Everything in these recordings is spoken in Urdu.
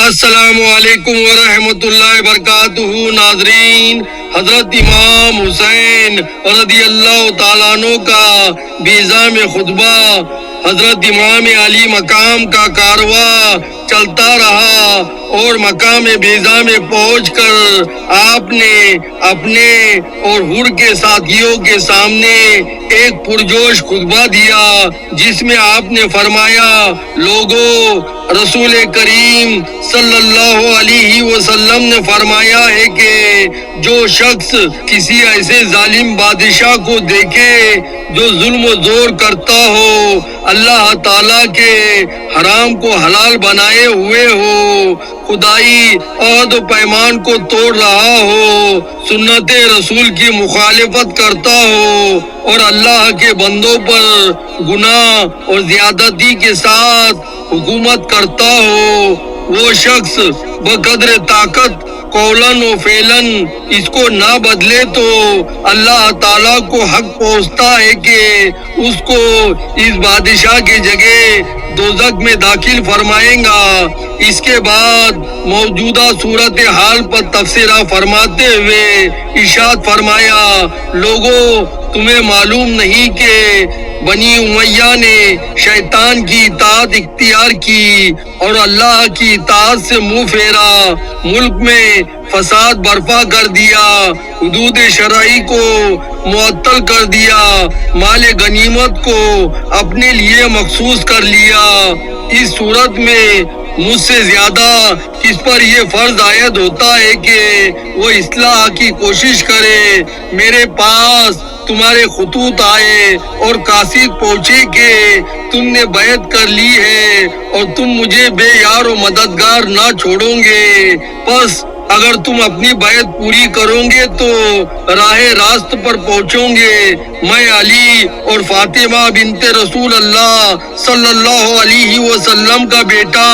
السلام علیکم ورحمۃ اللہ وبرکاتہ۔ ناظرین، حضرت امام حسین رضی اللہ تعالیٰ عنہ کا بیضا میں خطبہ، حضرت امام علی مقام کا کارواں چلتا رہا اور مقام بیضا میں پہنچ کر آپ نے اپنے اور حر کے ساتھیوں کے سامنے ایک پرجوش خطبہ دیا، جس میں آپ نے فرمایا، لوگوں، رسول کریم صلی اللہ علیہ وسلم نے فرمایا ہے کہ جو شخص کسی ایسے ظالم بادشاہ کو دیکھے جو ظلم و زور کرتا ہو، اللہ تعالیٰ کے حرام کو حلال بنائے ہوئے ہو، خدائی عہد و پیمان کو توڑ رہا ہو، سنت رسول کی مخالفت کرتا ہو اور اللہ کے بندوں پر گناہ اور زیادتی کے ساتھ حکومت کرتا ہو، وہ شخص بقدر طاقت قولن و فعلن اس کو نہ بدلے تو اللہ تعالیٰ کو حق پہنچتا ہے کہ اس کو اس بادشاہ کی جگہ دوزخ میں داخل فرمائیں گا۔ اس کے بعد موجودہ صورتحال پر تبصرہ فرماتے ہوئے ارشاد فرمایا، لوگوں، تمہیں معلوم نہیں کہ بنی امیہ نے شیطان کی اطاعت اختیار کی اور اللہ کی اطاعت سے منہ پھیرا، ملک میں فساد برپا کر دیا، حدود شرعی کو معطل کر دیا، مال غنیمت کو اپنے لیے مخصوص کر لیا۔ اس صورت میں مجھ سے زیادہ کس پر یہ فرض عائد ہوتا ہے کہ وہ اصلاح کی کوشش کرے۔ میرے پاس تمہارے خطوط آئے اور قاصد پہنچے کہ تم نے بیعت کر لی ہے اور تم مجھے بے یار و مددگار نہ چھوڑو گے، پس اگر تم اپنی بیعت پوری کرو گے تو راہ راست پر پہنچو گے۔ میں علی اور فاطمہ بنت رسول اللہ صلی اللہ علیہ وسلم کا بیٹا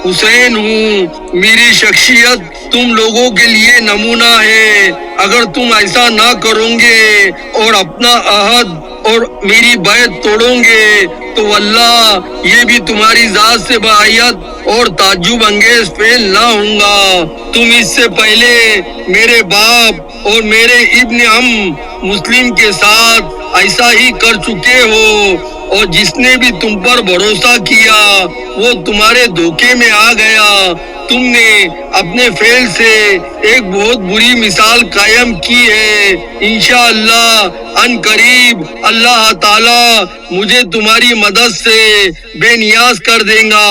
حسین ہوں۔ میری شخصیت تم لوگوں کے لیے نمونہ ہے۔ اگر تم ایسا نہ کرو گے اور اپنا عہد اور میری بیعت توڑو گے تو واللہ یہ بھی تمہاری ذات سے باعث اور تعجب انگیز فعل نہ ہوں گا۔ تم اس سے پہلے میرے باپ اور میرے ابن عم مسلم کے ساتھ ایسا ہی کر چکے ہو، اور جس نے بھی تم پر بھروسہ کیا وہ تمہارے دھوکے میں آ گیا۔ تم نے اپنے فعل سے ایک بہت بری مثال قائم کی ہے۔ انشاءاللہ ان قریب اللہ تعالیٰ مجھے تمہاری مدد سے بے نیاز کر دے گا۔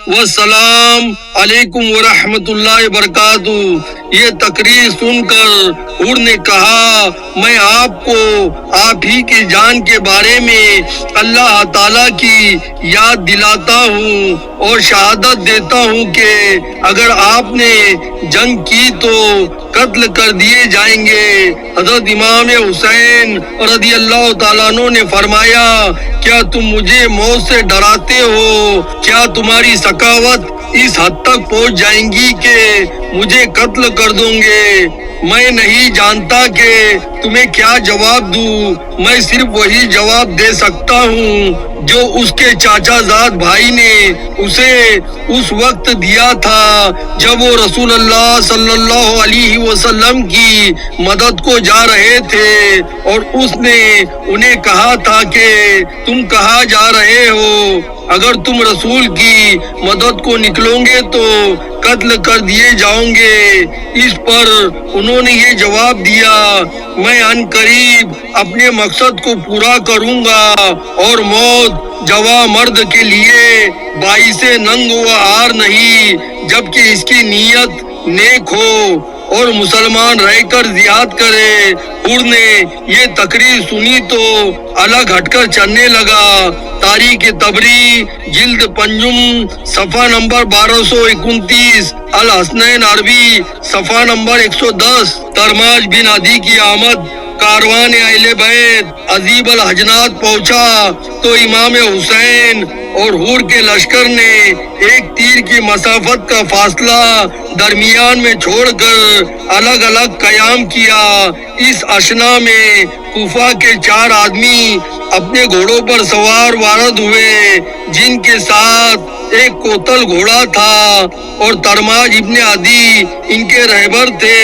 والسلام علیکم ورحمۃ اللہ وبرکاتہ۔ یہ تقریر سن کر حر نے کہا، میں آپ کو آپ ہی کی جان کے بارے میں اللہ تعالیٰ کی یاد دلاتا ہوں اور شہادت دیتا ہوں کہ اگر آپ نے جنگ کی تو قتل کر دیے جائیں گے۔ حضرت امام حسین رضی اللہ تعالیٰ عنہ نے فرمایا، کیا تم مجھے موت سے ڈراتے ہو؟ کیا تمہاری سخاوت اس حد تک پہنچ جائیں گی کہ مجھے قتل کر دو گے؟ میں نہیں جانتا کہ تمہیں کیا جواب دوں۔ میں صرف وہی جواب دے سکتا ہوں جو اس کے چاچا زاد بھائی نے اسے اس وقت دیا تھا جب وہ رسول اللہ صلی اللہ علیہ وسلم کی مدد کو جا رہے تھے، اور اس نے انہیں کہا تھا کہ تم کہاں جا رہے ہو؟ اگر تم رسول کی مدد کو نکلو گے تو قتل کر دیے جاؤ گے۔ اس پر انہوں نے یہ جواب دیا، میں ان قریب اپنے مقصد کو پورا کروں گا، اور موت جوان مرد کے لیے باعث ننگ و عار نہیں جبکہ اس کی نیت نیک ہو اور مسلمان رہ کر جہاد کرے۔ حر نے یہ تقریر سنی تو الگ ہٹ کر چلنے لگا۔ تاریخ طبری جلد پنجم صفحہ نمبر 1229، الحسنین عربی صفحہ نمبر 110۔ ترماج بن عدی کی آمد۔ کاروان اہل بیت عذیب الحجنات پہنچا تو امام حسین اور حور کے لشکر نے ایک تیر کی مسافت کا فاصلہ درمیان میں چھوڑ کر الگ الگ قیام کیا۔ اس اشنا میں کوفہ کے 4 آدمی اپنے گھوڑوں پر سوار وارد ہوئے، جن کے ساتھ ایک کوتل گھوڑا تھا اور ترماج ابن عدی ان کے رہبر تھے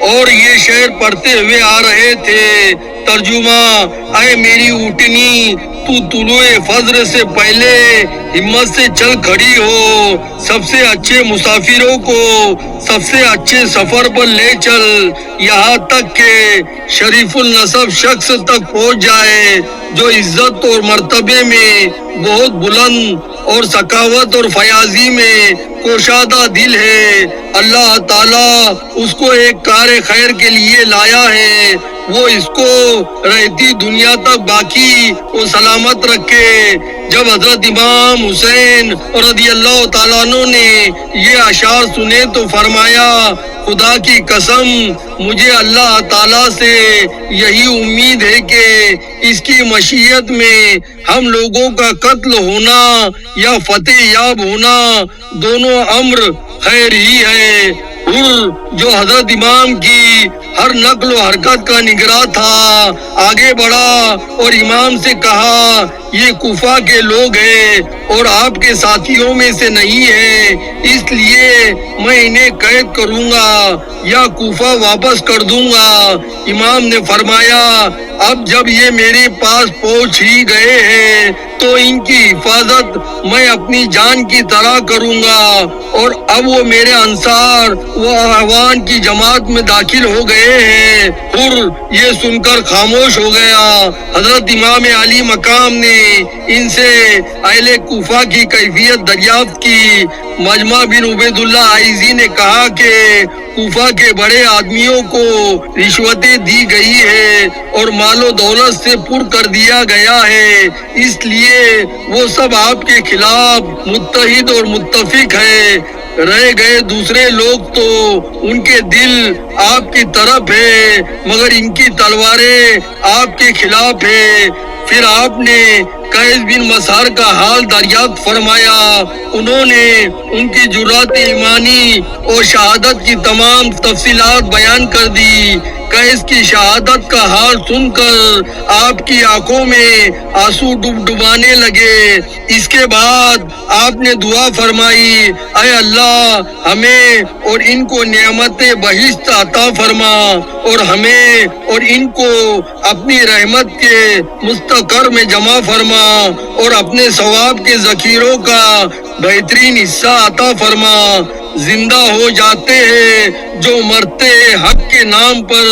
اور یہ شعر پڑھتے ہوئے آ رہے تھے۔ ترجمہ: اے میری اونٹنی، تو طلوع فجر سے پہلے ہمت سے چل کھڑی ہو، سب سے اچھے مسافروں کو سب سے اچھے سفر پر لے چل، یہاں تک کہ شریف النسب شخص تک پہنچ جائے جو عزت اور مرتبے میں بہت بلند اور سخاوت اور فیاضی میں کوشادہ دل ہے۔ اللہ تعالیٰ اس کو ایک کار خیر کے لیے لایا ہے، وہ اس کو رہتی دنیا تک باقی و سلامت رکھے۔ جب حضرت امام حسین رضی اللہ تعالیٰ عنہ نے یہ اشعار سنے تو فرمایا، خدا کی قسم مجھے اللہ تعالیٰ سے یہی امید ہے کہ اس کی مشیت میں ہم لوگوں کا قتل ہونا یا فتح یاب ہونا دونوں امر خیر ہی ہے۔ جو حضرت امام کی ہر نقل و حرکت کا نگراں تھا، آگے بڑھا اور امام سے کہا، یہ کوفہ کے لوگ ہیں اور آپ کے ساتھیوں میں سے نہیں ہیں، اس لیے میں انہیں قید کروں گا یا کوفہ واپس کر دوں گا۔ امام نے فرمایا، اب جب یہ میرے پاس پہنچ ہی گئے ہیں تو ان کی حفاظت میں اپنی جان کی طرح کروں گا، اور اب وہ میرے انصار و اعوان کی جماعت میں داخل ہو گئے ہیں۔ یہ سن کر خاموش ہو گیا۔ حضرت امام علی مقام نے ان سے اہل کوفہ کی کیفیت دریافت کی۔ مجمع بن عبید اللہ عائزی نے کہا کہ کوفہ کے بڑے آدمیوں کو رشوتیں دی گئی ہے اور مال و دولت سے پر کر دیا گیا ہے، اس لیے وہ سب آپ کے خلاف متحد اور متفق ہے۔ رہ گئے دوسرے لوگ تو ان کے دل آپ کی طرف ہے مگر ان کی تلواریں آپ کے خلاف ہے۔ پھر آپ نے قیس بن مسعر کا حال دریافت فرمایا۔ انہوں نے ان کی جرأت ایمانی اور شہادت کی تمام تفصیلات بیان کر دی۔ قیس کی شہادت کا حال سن کر آپ کی آنکھوں میں آنسو ڈبانے لگے۔ اس کے بعد آپ نے دعا فرمائی، اے اللہ ہمیں اور ان کو نعمت بہشت عطا فرما اور ہمیں اور ان کو اپنی رحمت کے مستقر میں جمع فرما اور اپنے ثواب کے ذخیروں کا بہترین حصہ عطا فرما۔ زندہ ہو جاتے ہیں جو مرتے ہیں حق کے نام پر،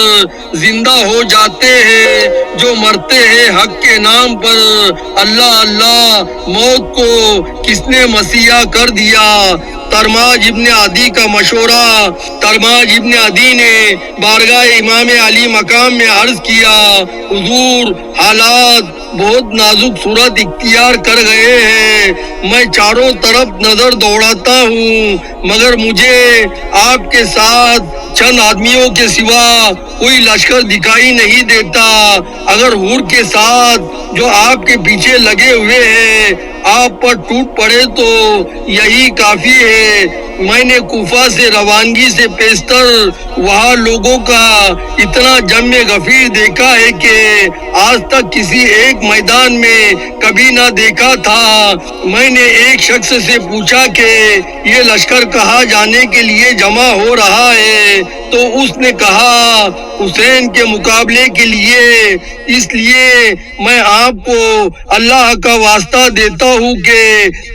زندہ ہو جاتے ہیں جو مرتے ہیں حق کے نام پر۔ اللہ اللہ، موت کو کس نے مسیحا کر دیا؟ ترماج ابن عدی کا مشورہ۔ ترماج ابن عدی نے بارگاہ امام علی مقام میں عرض کیا، حضور حالات بہت نازک صورت اختیار کر گئے ہیں، میں چاروں طرف نظر دوڑاتا ہوں مگر مجھے آپ کے ساتھ چند آدمیوں کے سوا کوئی لشکر دکھائی نہیں دیتا۔ اگر حور کے ساتھ جو آپ کے پیچھے لگے ہوئے ہیں آپ پر ٹوٹ پڑے تو یہی کافی ہے۔ میں نے کوفہ سے روانگی سے پیشتر وہاں لوگوں کا اتنا جم غفیر دیکھا ہے کہ آج تک کسی ایک میدان میں کبھی نہ دیکھا تھا۔ میں نے ایک شخص سے پوچھا کہ یہ لشکر کہاں جانے کے لیے جمع ہو رہا ہے تو اس نے کہا، حسین کے مقابلے کے لیے۔ اس لیے میں آپ کو اللہ کا واسطہ دیتا ہوں کہ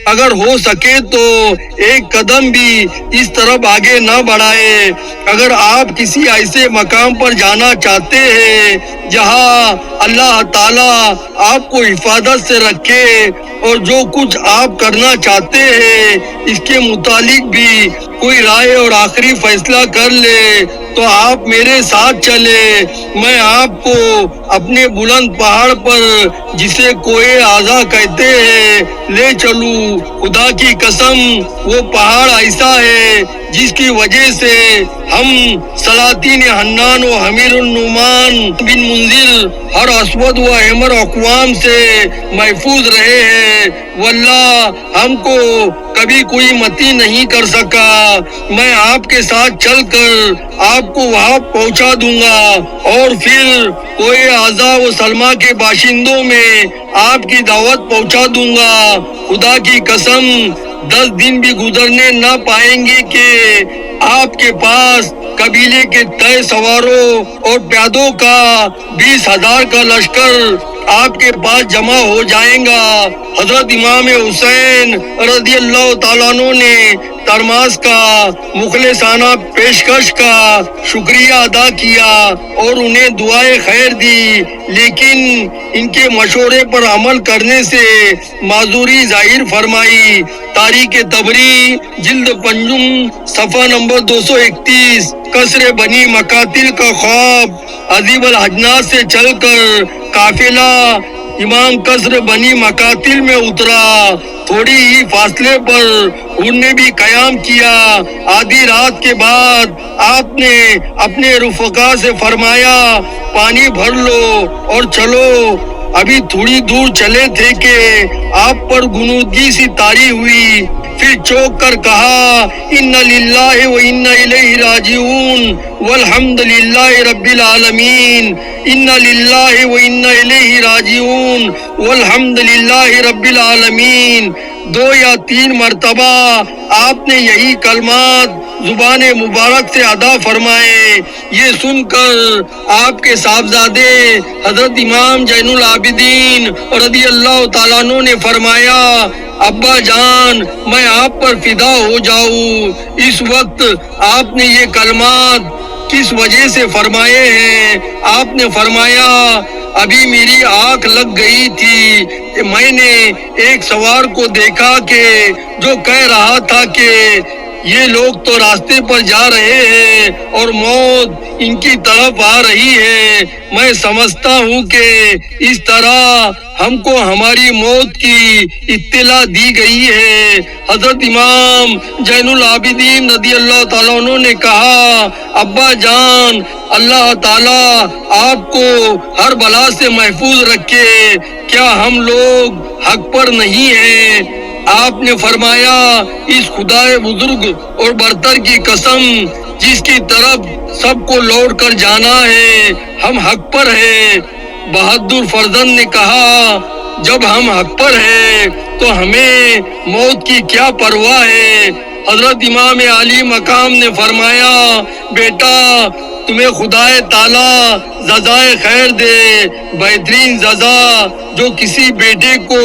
اگر ہو سکے تو ایک قدم بھی اس طرف آگے نہ بڑھائے۔ اگر آپ کسی ایسے مقام پر جانا چاہتے ہیں جہاں اللہ تعالیٰ آپ کو حفاظت سے رکھے اور جو کچھ آپ کرنا چاہتے ہیں اس کے متعلق بھی کوئی رائے اور آخری فیصلہ کر لے تو آپ میرے ساتھ چلے۔ میں آپ کو اپنے بلند پہاڑ پر جسے کوہ اعزا کہتے ہیں لے چلوں۔ خدا کی قسم وہ پہاڑ ایسا ہے جس کی وجہ سے ہم سلاطین حنان و حمیر النعمان بن منذر ہر اسود و احمر اقوام سے محفوظ رہے ہیں، واللہ ہم کو کبھی کوئی متی نہیں کر سکا۔ میں آپ کے ساتھ چل کر آپ کو وہاں پہنچا دوں گا اور پھر کوہ اعزا و سلمہ کے باشندوں میں آپ کی دعوت پہنچا دوں گا۔ خدا کی قسم 10 دن بھی گزرنے نہ پائیں گے کہ آپ کے پاس قبیلے کے طے سواروں اور پیادوں کا 20,000 کا لشکر آپ کے پاس جمع ہو جائیں گا۔ حضرت امام حسین رضی اللہ تعالیٰ عنہ نے ترماس کا مخلصانہ پیشکش کا شکریہ ادا کیا اور انہیں دعائے خیر دی، لیکن ان کے مشورے پر عمل کرنے سے معذوری ظاہر فرمائی۔ تاریخ طبری جلد پنجم صفحہ نمبر 231۔ قصر بنی مقاتل کا خواب۔ عذیب الحجنات سے چل کر قافلہ امام قصر بنی مقاتل میں اترا۔ تھوڑی ہی فاصلے پر انہوں نے بھی قیام کیا۔ آدھی رات کے بعد آپ نے اپنے رفقا سے فرمایا، پانی بھر لو اور چلو۔ ابھی تھوڑی دور چلے تھے کہ آپ پر غنودگی سی طاری ہوئی، پھر چوک کر کہا، اِنَّ لِلَّهِ وَإِنَّ إِلَيْهِ رَاجِعُونَ وَالْحَمْدُ لِلَّهِ رَبِّ الْعَالَمِينَ۔ اِنَّ لِلَّهِ وَإِنَّ إِلَيْهِ رَاجِعُونَ وَالْحَمْدُ لِلَّهِ رَبِّ الْعَالَمِينَ۔ 2 یا 3 مرتبہ آپ نے یہی کلمات زبان مبارک سے ادا فرمائے۔ یہ سن کر آپ کے صاحبزادے حضرت امام زین العابدین رضی اللہ تعالیٰ عنہ نے فرمایا، ابا جان میں آپ پر فدا ہو جاؤں۔ اس وقت آپ نے یہ کلمات کس وجہ سے فرمائے ہیں؟ آپ نے فرمایا، ابھی میری آنکھ لگ گئی تھی، میں نے ایک سوار کو دیکھا کہ جو کہہ رہا تھا کہ یہ لوگ تو راستے پر جا رہے ہیں اور موت ان کی طرف آ رہی ہے۔ میں سمجھتا ہوں کہ اس طرح ہم کو ہماری موت کی اطلاع دی گئی ہے۔ حضرت امام زین العابدین رضی اللہ تعالیٰ عنہ نے کہا، ابا جان اللہ تعالیٰ آپ کو ہر بلا سے محفوظ رکھے، کیا ہم لوگ حق پر نہیں ہیں؟ آپ نے فرمایا، اس خدائے بزرگ اور برتر کی قسم جس کی طرف سب کو لوٹ کر جانا ہے، ہم حق پر ہیں۔ بہادر فرزند نے کہا، جب ہم حق پر ہیں تو ہمیں موت کی کیا پرواہ ہے؟ حضرت امام عالی مقام نے فرمایا، بیٹا تمہیں خدائے تعالیٰ جزائے خیر دے، بہترین جزا جو کسی بیٹے کو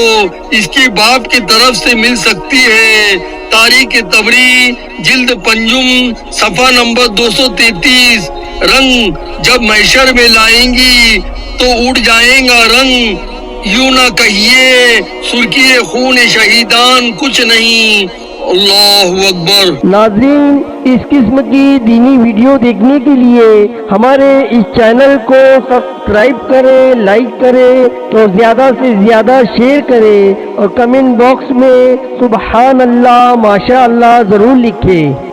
اس کے باپ کی طرف سے مل سکتی ہے۔ تاریخ طبری جلد پنجم صفحہ نمبر 233۔ رنگ جب محشر میں لائیں گی تو اڑ جائیں گا رنگ، یوں نہ کہیے سرخی خون شہیدان کچھ نہیں۔ اللہ اکبر۔ ناظرین، اس قسم کی دینی ویڈیو دیکھنے کے لیے ہمارے اس چینل کو سبسکرائب کریں، لائک کریں تو زیادہ سے زیادہ شیئر کریں اور کمنٹ باکس میں سبحان اللہ ماشاء اللہ ضرور لکھیں۔